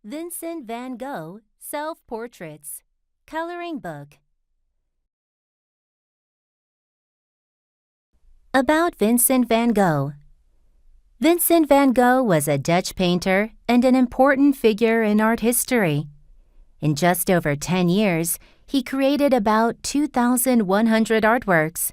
Vincent van Gogh Self-Portraits Coloring Book. About Vincent van Gogh. Vincent van Gogh was a Dutch painter and an important figure in art history. In just over 10 years, he created about 2,100 artworks.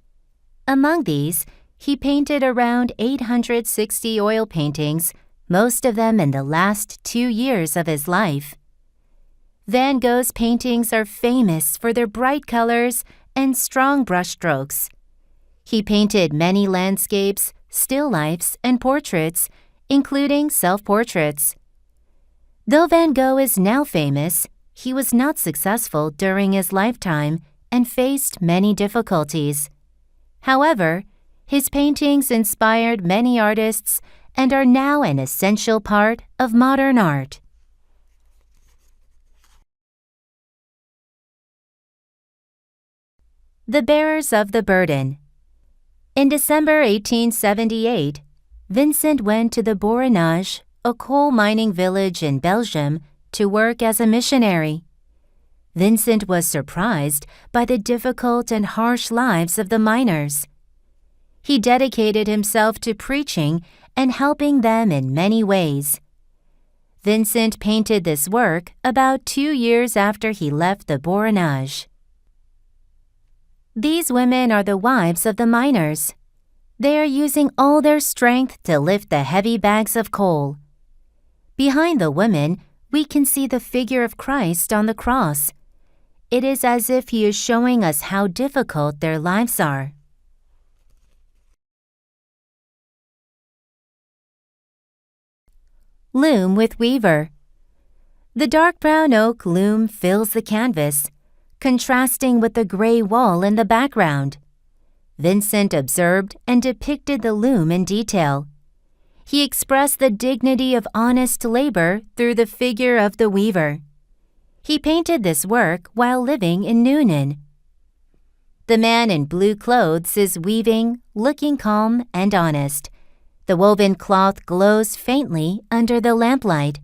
Among these, he painted around 860 oil paintings, most of them in the last 2 years of his life. Van Gogh's paintings are famous for their bright colors and strong brushstrokes. He painted many landscapes, still lifes, and portraits, including self-portraits. Though Van Gogh is now famous, he was not successful during his lifetime and faced many difficulties. However, his paintings inspired many artists and are now an essential part of modern art. The Bearers of the Burden. In December 1878, Vincent went to the Borinage, a coal mining village in Belgium, to work as a missionary. Vincent was surprised by the difficult and harsh lives of the miners. He dedicated himself to preaching and helping them in many ways. Vincent painted this work about 2 years after he left the Borinage. These women are the wives of the miners. They are using all their strength to lift the heavy bags of coal. Behind the women, we can see the figure of Christ on the cross. It is as if he is showing us how difficult their lives are. Loom with Weaver. The dark brown oak loom fills the canvas, contrasting with the gray wall in the background. Vincent observed and depicted the loom in detail. He expressed the dignity of honest labor through the figure of the weaver. He painted this work while living in Noonan. The man in blue clothes is weaving, looking calm and honest. The woven cloth glows faintly under the lamplight.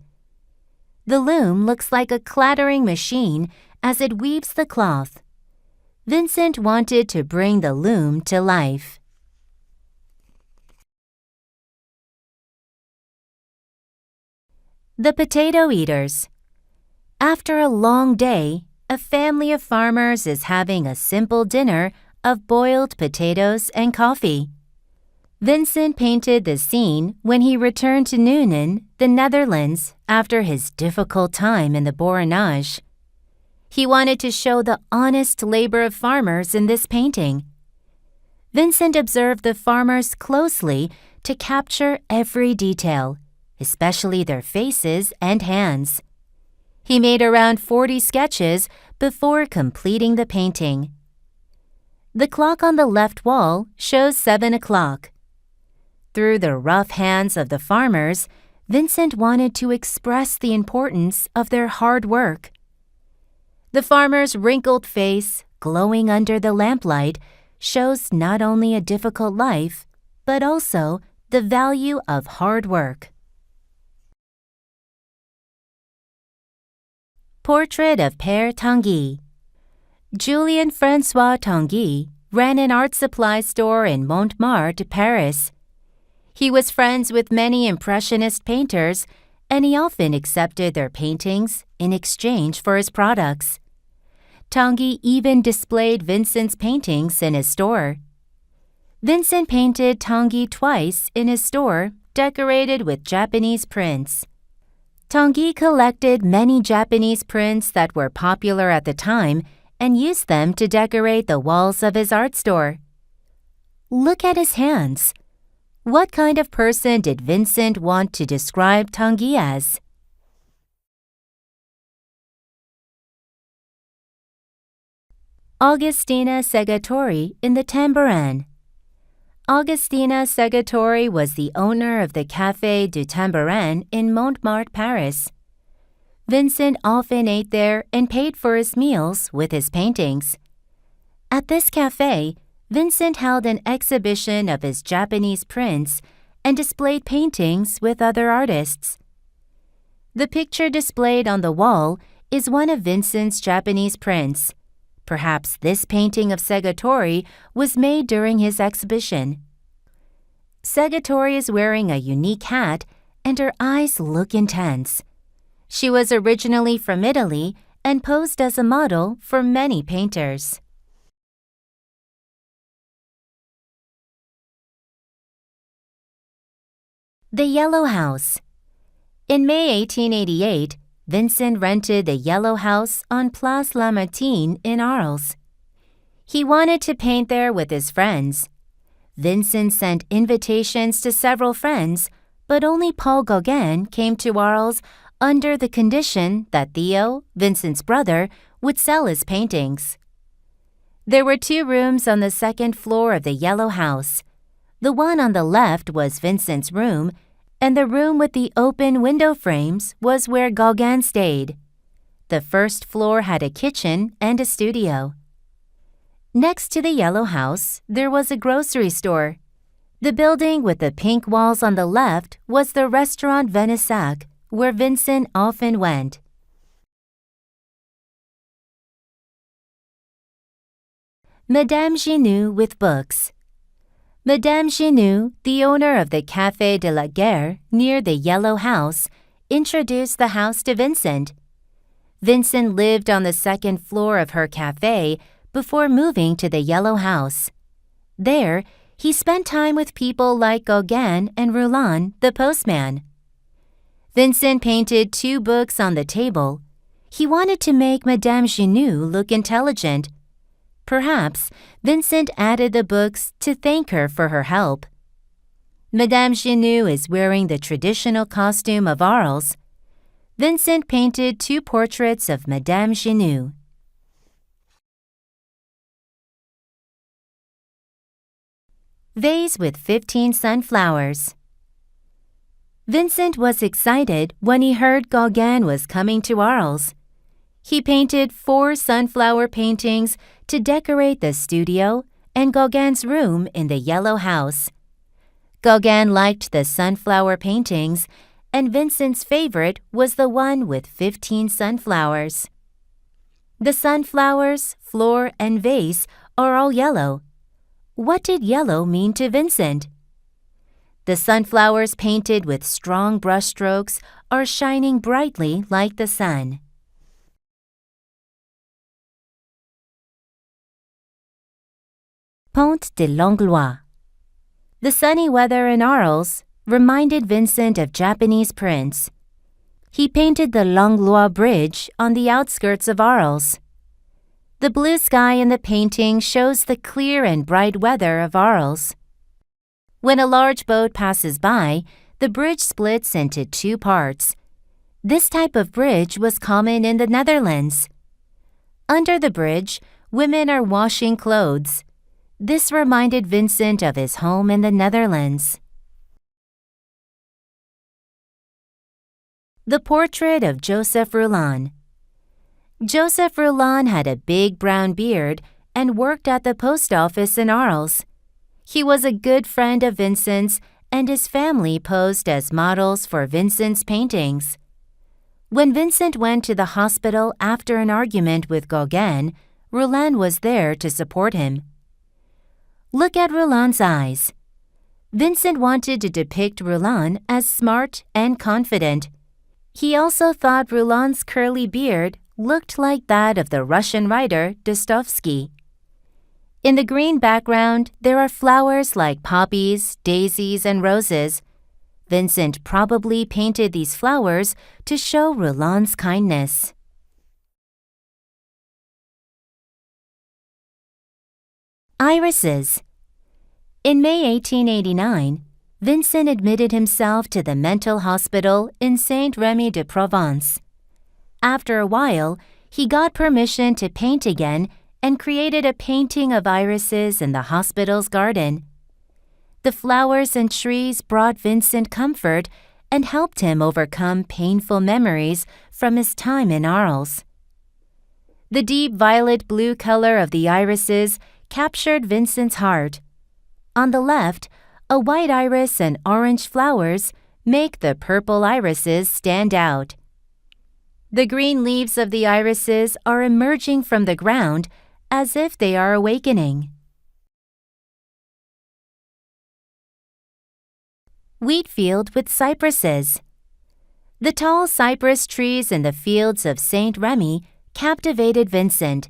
The loom looks like a clattering machine as it weaves the cloth. Vincent wanted to bring the loom to life. The Potato Eaters. After a long day, a family of farmers is having a simple dinner of boiled potatoes and coffee. Vincent painted the scene when he returned to Noonan, the Netherlands, after his difficult time in the Borinage. He wanted to show the honest labor of farmers in this painting. Vincent observed the farmers closely to capture every detail, especially their faces and hands. He made around 40 sketches before completing the painting. The clock on the left wall shows 7 o'clock. Through the rough hands of the farmers, Vincent wanted to express the importance of their hard work. The farmer's wrinkled face, glowing under the lamplight, shows not only a difficult life, but also the value of hard work. Portrait of Père Tanguy. Julien-François Tanguy ran an art supply store in Montmartre, Paris. He was friends with many Impressionist painters, and he often accepted their paintings in exchange for his products. Tanguy even displayed Vincent's paintings in his store. Vincent painted Tanguy twice in his store, decorated with Japanese prints. Tanguy collected many Japanese prints that were popular at the time and used them to decorate the walls of his art store. Look at his hands. What kind of person did Vincent want to describe Tanguy as? Augustina Segatori in the Tambourin. Augustina Segatori was the owner of the Café du Tambourin in Montmartre, Paris. Vincent often ate there and paid for his meals with his paintings. At this café, Vincent held an exhibition of his Japanese prints and displayed paintings with other artists. The picture displayed on the wall is one of Vincent's Japanese prints. Perhaps this painting of Segatori was made during his exhibition. Segatori is wearing a unique hat, and her eyes look intense. She was originally from Italy and posed as a model for many painters. The Yellow House. In May 1888, Vincent rented the Yellow House on Place Lamartine in Arles. He wanted to paint there with his friends. Vincent sent invitations to several friends, but only Paul Gauguin came to Arles under the condition that Theo, Vincent's brother, would sell his paintings. There were 2 rooms on the second floor of the Yellow House. The one on the left was Vincent's room, and the room with the open window frames was where Gauguin stayed. The first floor had a kitchen and a studio. Next to the Yellow House, there was a grocery store. The building with the pink walls on the left was the restaurant Venissac, where Vincent often went. Madame Genoux with books. Madame Genoux, the owner of the Café de la Guerre near the Yellow House, introduced the house to Vincent. Vincent lived on the second floor of her café before moving to the Yellow House. There, he spent time with people like Gauguin and Roulin, the postman. Vincent painted 2 books on the table. He wanted to make Madame Genoux look intelligent. Perhaps Vincent added the books to thank her for her help. Madame Genoux is wearing the traditional costume of Arles. Vincent painted 2 portraits of Madame Genoux. Vase with 15 sunflowers. Vincent was excited when he heard Gauguin was coming to Arles. He painted 4 sunflower paintings to decorate the studio and Gauguin's room in the Yellow House. Gauguin liked the sunflower paintings, and Vincent's favorite was the one with 15 sunflowers. The sunflowers, floor, and vase are all yellow. What did yellow mean to Vincent? The sunflowers painted with strong brushstrokes are shining brightly like the sun. Pont de Langlois. The sunny weather in Arles reminded Vincent of Japanese prints. He painted the Langlois Bridge on the outskirts of Arles. The blue sky in the painting shows the clear and bright weather of Arles. When a large boat passes by, the bridge splits into 2 parts. This type of bridge was common in the Netherlands. Under the bridge, women are washing clothes. This reminded Vincent of his home in the Netherlands. The portrait of Joseph Roulin. Joseph Roulin had a big brown beard and worked at the post office in Arles. He was a good friend of Vincent's, and his family posed as models for Vincent's paintings. When Vincent went to the hospital after an argument with Gauguin, Roulin was there to support him. Look at Roulin's eyes. Vincent wanted to depict Roulin as smart and confident. He also thought Roulin's curly beard looked like that of the Russian writer Dostoevsky. In the green background, there are flowers like poppies, daisies, and roses. Vincent probably painted these flowers to show Roulin's kindness. Irises. In May 1889, Vincent admitted himself to the mental hospital in Saint-Rémy-de-Provence. After a while, he got permission to paint again and created a painting of irises in the hospital's garden. The flowers and trees brought Vincent comfort and helped him overcome painful memories from his time in Arles. The deep violet-blue color of the irises captured Vincent's heart. On the left, a white iris and orange flowers make the purple irises stand out. The green leaves of the irises are emerging from the ground as if they are awakening. Wheat field with cypresses. The tall cypress trees in the fields of Saint Remy captivated Vincent.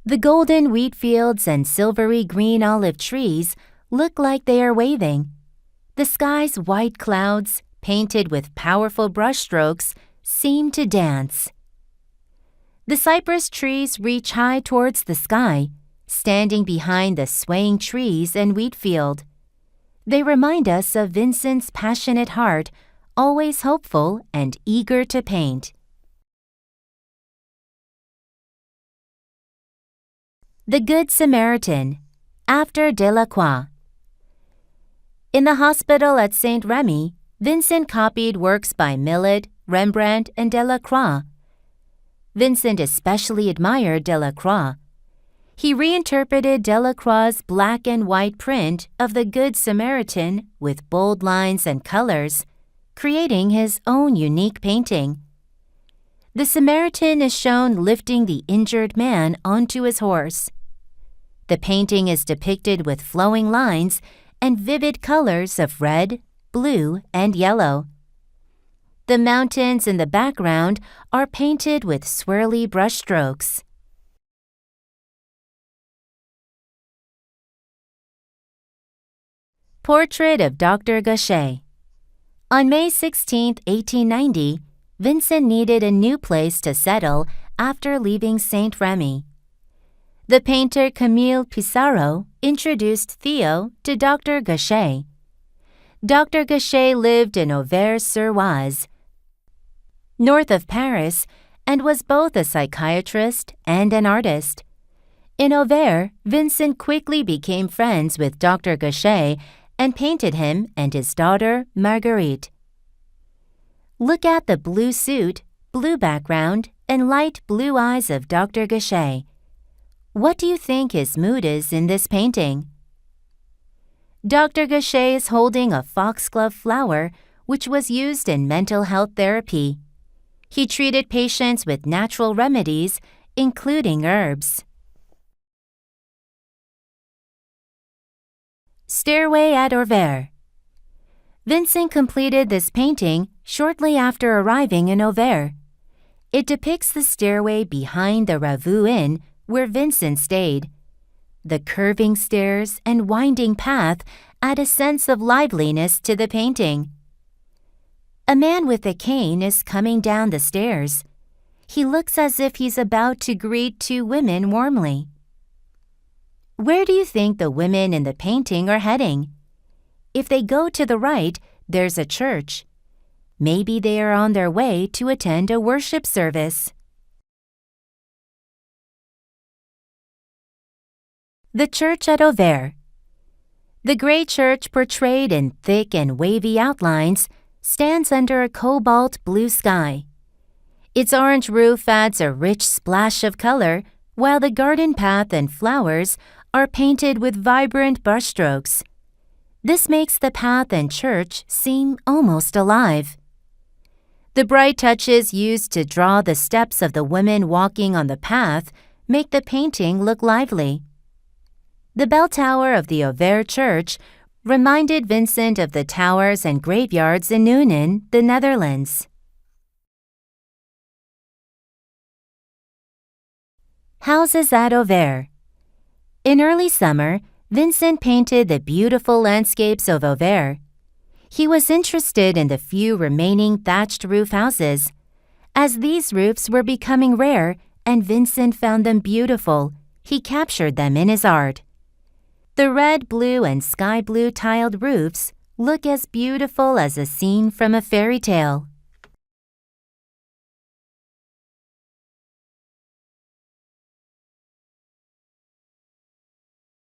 The golden wheat fields and silvery green olive trees look like they are waving. The sky's white clouds, painted with powerful brushstrokes, seem to dance. The cypress trees reach high towards the sky, standing behind the swaying trees and wheat field. They remind us of Vincent's passionate heart, always hopeful and eager to paint. The Good Samaritan, after Delacroix. In the hospital at Saint Remy, Vincent copied works by Millet, Rembrandt, and Delacroix. Vincent especially admired Delacroix. He reinterpreted Delacroix's black and white print of the Good Samaritan with bold lines and colors, creating his own unique painting. The Samaritan is shown lifting the injured man onto his horse. The painting is depicted with flowing lines and vivid colors of red, blue, and yellow. The mountains in the background are painted with swirly brushstrokes. Portrait of Dr. Gogh. On May 16, 1890, Vincent needed a new place to settle after leaving Saint Remy. The painter Camille Pissarro introduced Theo to Dr. Gogh. Dr. Gogh lived in Auvers-sur-Oise, north of Paris, and was both a psychiatrist and an artist. In Auvers, Vincent quickly became friends with Dr. Gogh and painted him and his daughter, Marguerite. Look at the blue suit, blue background, and light blue eyes of Dr. Gogh. What do you think his mood is in this painting? Dr. Gogh is holding a foxglove flower, which was used in mental health therapy. He treated patients with natural remedies, including herbs. Stairway at Auvers. Vincent completed this painting shortly after arriving in Auvers. It depicts the stairway behind the Ravoux Inn where Vincent stayed. The curving stairs and winding path add a sense of liveliness to the painting. A man with a cane is coming down the stairs. He looks as if he's about to greet two women warmly. Where do you think the women in the painting are heading? If they go to the right, there's a church. Maybe they are on their way to attend a worship service. The church at Auvers. The gray church portrayed in thick and wavy outlines stands under a cobalt blue sky. Its orange roof adds a rich splash of color, while the garden path and flowers are painted with vibrant brushstrokes. This makes the path and church seem almost alive. The bright touches used to draw the steps of the women walking on the path make the painting look lively. The bell tower of the Auvers church reminded Vincent of the towers and graveyards in Nuenen, the Netherlands. Houses at Auvers. In early summer, Vincent painted the beautiful landscapes of Auvers. He was interested in the few remaining thatched roof houses. As these roofs were becoming rare and Vincent found them beautiful, he captured them in his art. The red, blue, and sky blue tiled roofs look as beautiful as a scene from a fairy tale.